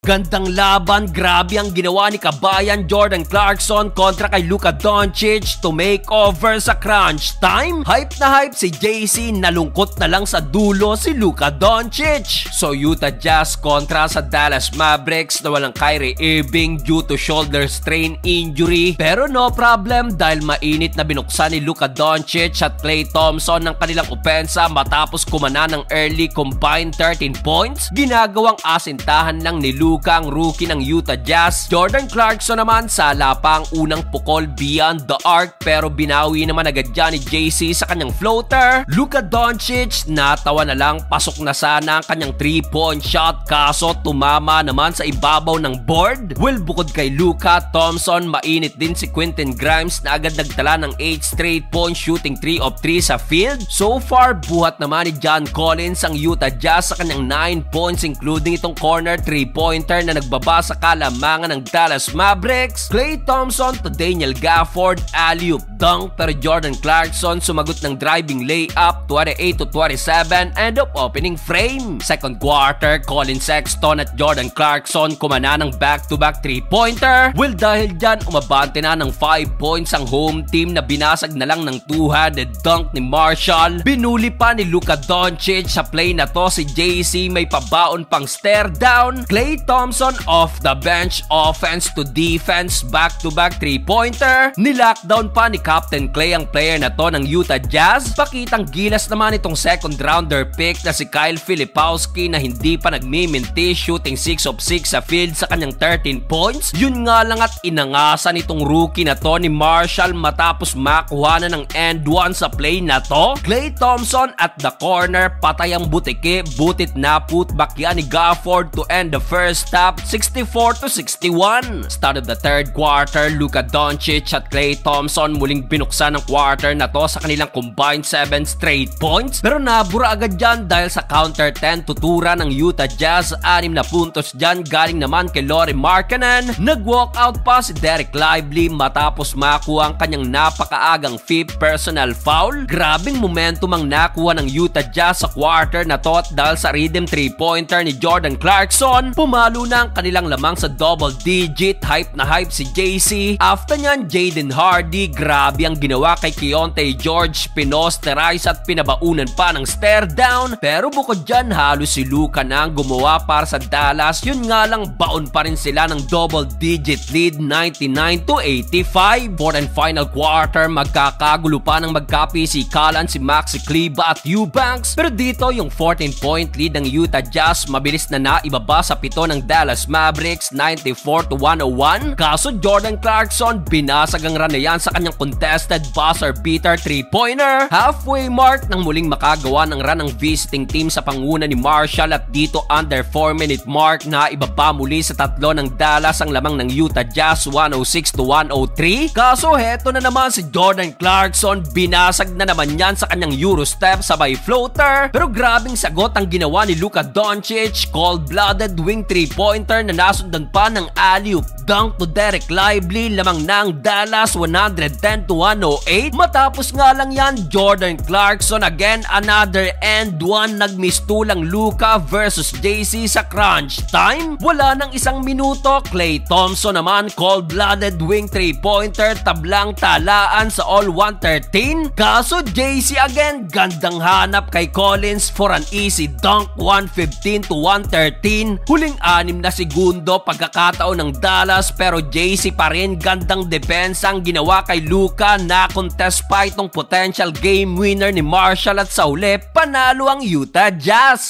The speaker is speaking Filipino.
Gandang laban, grabe ang ginawa ni kabayan Jordan Clarkson kontra kay Luka Doncic to make over sa crunch time. Hype na hype si JC, nalungkot na lang sa dulo si Luka Doncic. So Utah Jazz kontra sa Dallas Mavericks na walang Kyrie Irving due to shoulder strain injury. Pero no problem dahil mainit na binuksan ni Luka Doncic at Klay Thompson ng kanilang opensa matapos kumana ng early combined 13 points. Ginagawang asintahan lang ni Luka ang rookie ng Utah Jazz. Jordan Clarkson naman sala pa ang unang pukol beyond the arc pero binawi naman agad dyan ni JC sa kanyang floater. Luka Doncic natawa na lang, pasok na sana ang kanyang 3-point shot kaso tumama naman sa ibabaw ng board. Well, bukod kay Luka, Thompson, mainit din si Quentin Grimes na agad nagtala ng 8 straight points shooting 3 of 3 sa field. So far, buhat naman ni John Collins ang Utah Jazz sa kanyang 9 points including itong corner 3-pointer na nagbaba sa kalamangan ng Dallas Mavericks. Klay Thompson to Daniel Gafford, alley-oop dunk pero Jordan Clarkson sumagot ng driving layup 28-27 end up opening frame. Second quarter, Colin Sexton at Jordan Clarkson kumana ng back-to-back 3-pointer. Well, dahil dyan umabante na ng 5 points ang home team na binasag na lang ng two-handed dunk ni Marshall. Binuli pa ni Luka Doncic sa play na to si JC, may pabaon pang stare down. Klay Thompson off the bench, offense to defense, back-to-back 3-pointer. Nilockdown pa ni Captain Klay ang player na to ng Utah Jazz. Pakitang gilas naman itong second rounder pick na si Kyle Filipowski na hindi pa nagmiminti, shooting 6 of 6 sa field sa kanyang 13 points. Yun nga lang at inangasan itong rookie na to ni Marshall matapos makuha na ng end one sa play na to. Klay Thompson at the corner, patay ang butike, butit na putback yan ni Gafford to end the first half 64-61. Start of the third quarter, Luka Doncic at Klay Thompson muling binuksan ng quarter na to sa kanilang combined 7 straight points pero nabura agad dyan dahil sa counter 10 tutura ng Utah Jazz. 6 na puntos dyan galing naman kay Lauri Markkanen. Nag-walkout pa si Dereck Lively matapos makuha ang kanyang napakaagang 5th personal foul. Grabing momentum ang nakuha ng Utah Jazz sa quarter na to at dahil sa rhythm 3-pointer ni Jordan Clarkson, pumalo na ang kanilang lamang sa double digit. Hype na hype si JC. After nyan, Jaden Hardy, grabe ang ginawa kay Keyonte George, pinosterize at pinabaunan pa ng stare down. Pero bukod dyan, halos si Luka na ang gumawa para sa Dallas. Yun nga lang, baon pa rin sila ng double digit lead 99-85. Fourth and final quarter, magkakagulo pa ng magkapisikalan si Maxi Kleber at Eubanks. Pero dito yung 14-point lead ng Utah Jazz mabilis na naibaba sa pito ng Dallas Mavericks 94-101. Kaso Jordan Clarkson binasag ang run na yan sa kanyang contested buzzer beater 3-pointer. Halfway mark nang muling makagawa ng run ng visiting team sa panguna ni Marshall at dito under 4-minute mark na ibaba muli sa tatlo ng Dallas ang lamang ng Utah Jazz 106-103. Kaso heto na naman si Jordan Clarkson, binasag na naman yan sa kanyang Eurostep sabay floater. Pero grabing sagot ang ginawa ni Luka Doncic, cold-blooded wing 3-pointer na nasundan pa ng alley-oop dunk to Dereck Lively. Lamang na ang Dallas 110-108. Matapos nga lang yan, Jordan Clarkson again another end one. Nagmistulang Luka versus JC sa crunch time. Wala nang isang minuto, Klay Thompson naman cold-blooded wing 3-pointer, tablang talaan sa all 113. Kaso JC again, gandang hanap kay Collins for an easy dunk 115-113. Huling 6 na segundo pagkakataon ng Dallas pero JC pa rin, gandang depensa ang ginawa kay Luka. Na contest pa itong potential game winner ni Marshall at sa uli panalo ang Utah Jazz.